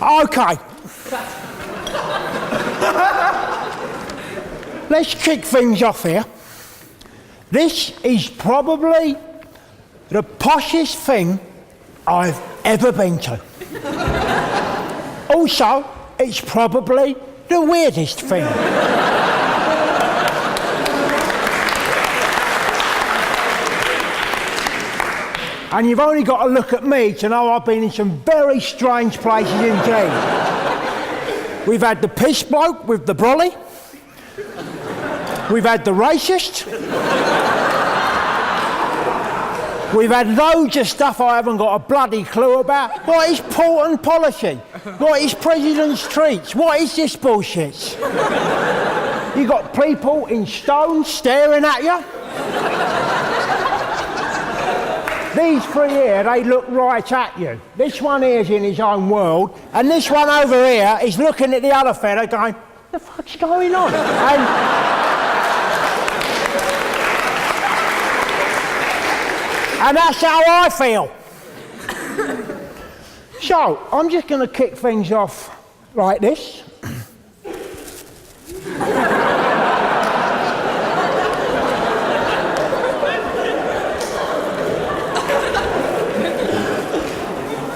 Okay. Let's kick things off here. This is probably the poshest thing I've ever been to. Also, it's probably the weirdest thing. And you've only got to look at me to know I've been in some very strange places indeed. We've had the piss bloke with the brolly. We've had the racist. We've had loads of stuff I haven't got a bloody clue about. What is Portland policy? What is President's treats? What is this bullshit? You got people in stones staring at you. These three here, they look right at you. This one here's in his own world, and this one over here is looking at the other fella going, what the fuck's going on? And that's how I feel. So, I'm just going to kick things off like this.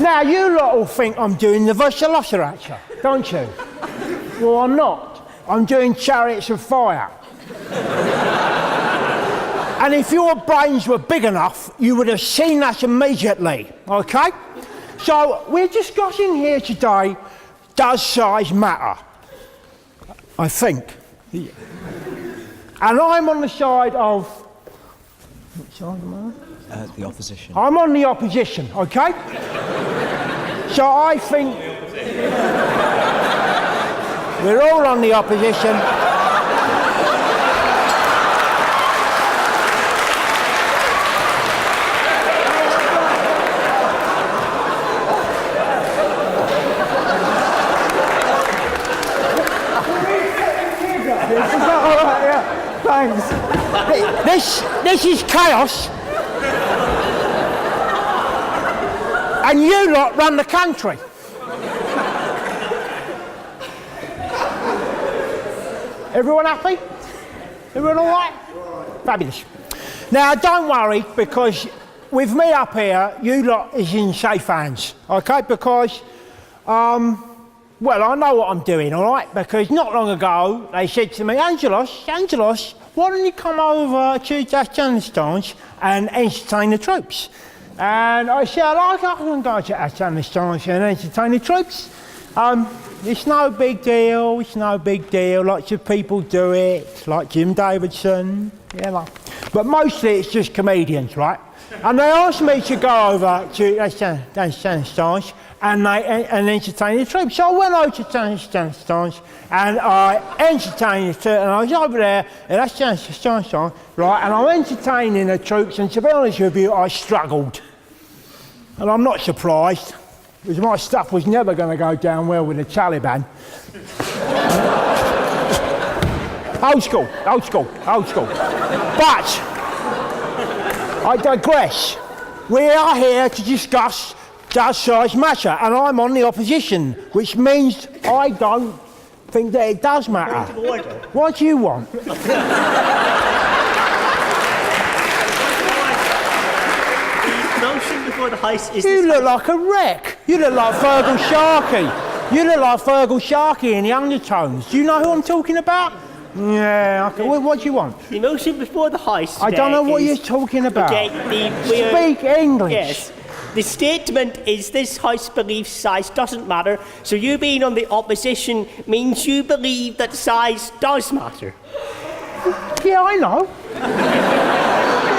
Now, you lot all think I'm doing the Velociraptor, don't you? Well, I'm not. I'm doing Chariots of Fire. And if your brains were big enough, you would have seen that immediately, okay? So, we're discussing here today, does size matter? I think. Yeah. And I'm on the side of... Which side am I on? The opposition. I'm on the opposition, okay? So I think we're all on the opposition. All right, yeah, thanks. This is chaos. And you lot run the country. Everyone happy? Everyone all right? Fabulous. Now, don't worry, because with me up here, you lot is in safe hands, okay? Because, well, I know what I'm doing, all right? Because not long ago, they said to me, Angelos, why don't you come over to Afghanistan and entertain the troops? And I said, I can go to Afghanistan and entertain the troops. It's no big deal, Lots of people do it, like Jim Davidson, you know. But mostly it's just comedians, right? And they asked me to go over to Afghanistan and entertain the troops. So I went over to Afghanistan and I entertained the troops, and I was over there in Afghanistan, right, and I'm entertaining the troops, and to be honest with you, I struggled. And I'm not surprised, because my stuff was never going to go down well with the Taliban. Old school. But, I digress. We are here to discuss does size matter, and I'm on the opposition, which means I don't think that it does matter. What do you want? The House is you look like a wreck. You look like Fergal Sharkey. You look like Fergal Sharkey in the undertones. Do you know who I'm talking about? Yeah, okay. What do you want? The motion before the House today I don't know what you're talking about. Speak English. Yes. The statement is this House believes size doesn't matter, so you being on the opposition means you believe that size does matter. Yeah, I know.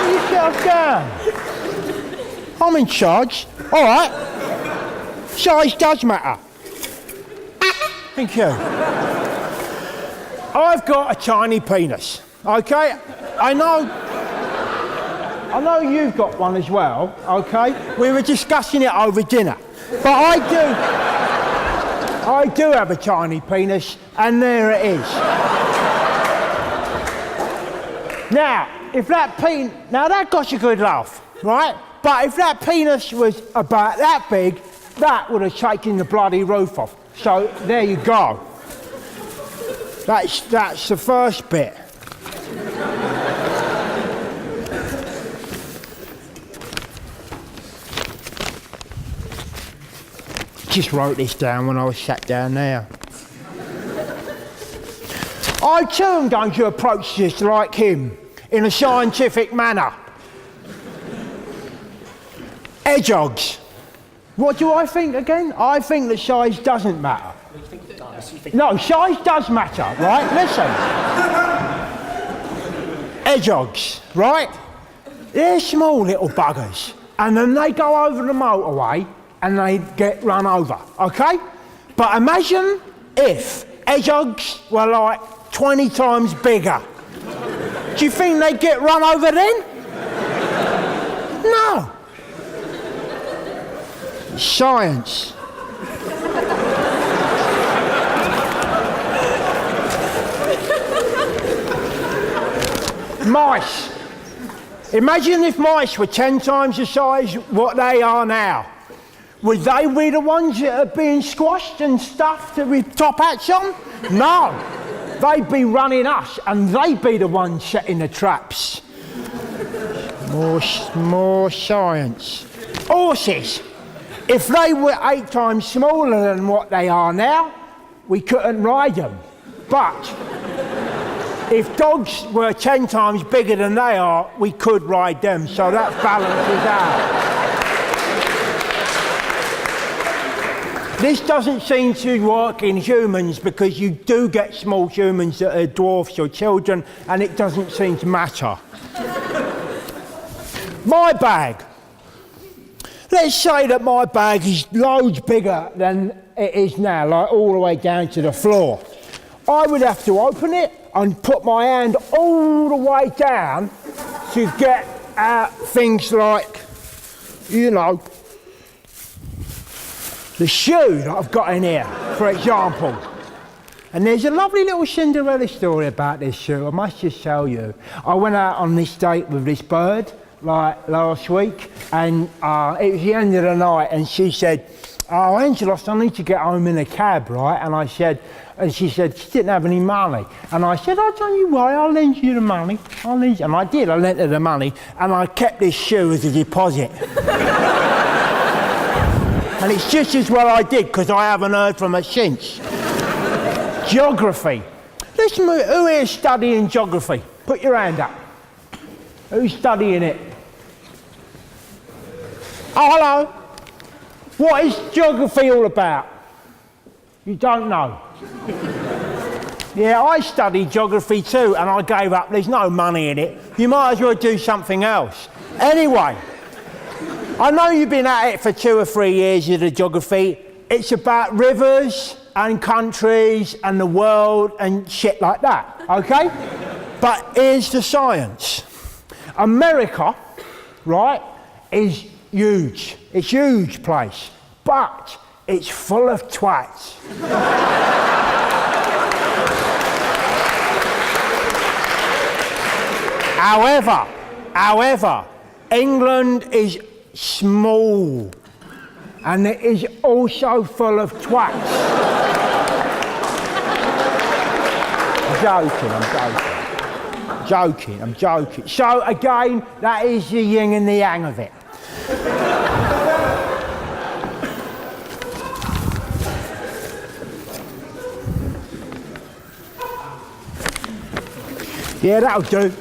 You shut down. I'm in charge. All right. Size does matter. Thank you. I've got a tiny penis, okay? I know you've got one as well, okay? We were discussing it over dinner. But I do have a tiny penis, and there it is. Now, if that penis... Now, that got a good laugh, right? But if that penis was about that big, that would have taken the bloody roof off. So there you go. That's the first bit. Just wrote this down when I was sat down there. I too am going to approach this like him, in a scientific manner. Hedgehogs. What do I think again? I think that size doesn't matter. No, size does matter, right? Listen. Hedgehogs, right? They're small little buggers. And then they go over the motorway and they get run over, okay? But imagine if hedgehogs were like 20 times bigger. Do you think they'd get run over then? No. Science. Mice. Imagine if mice were 10 times the size what they are now. Would they be the ones that are being squashed and stuffed with top hats on? No. They'd be running us and they'd be the ones setting the traps. More science. Horses. If they were 8 times smaller than what they are now, we couldn't ride them. But if dogs were 10 times bigger than they are, we could ride them. So that balances out. This doesn't seem to work in humans because you do get small humans that are dwarfs or children, and it doesn't seem to matter. My bag. Let's say that my bag is loads bigger than it is now, like all the way down to the floor. I would have to open it and put my hand all the way down to get out things like, you know, the shoe that I've got in here, for example. And there's a lovely little Cinderella story about this shoe, I must just tell you. I went out on this date with this bird, like last week, and it was the end of the night, and she said, "Oh, Angelos, I need to get home in a cab, right?" And she said, she didn't have any money. And I said, "Oh, don't you worry, I'll lend you the money. And I did, I lent her the money, and I kept this shoe as a deposit. And it's just as well I did, because I haven't heard from her since. Geography. Listen, who here is studying geography? Put your hand up. Who's studying it? Oh, hello. What is geography all about? You don't know? Yeah, I studied geography too, and I gave up. There's no money in it. You might as well do something else. Anyway, I know you've been at it for 2 or 3 years with the geography. It's about rivers and countries and the world and shit like that, okay? But here's the science. America, right, is huge. It's a huge place, but it's full of twats. However, England is small, and it is also full of twats. I'm joking. So again, that is the yin and the yang of it. Yeah, that'll do.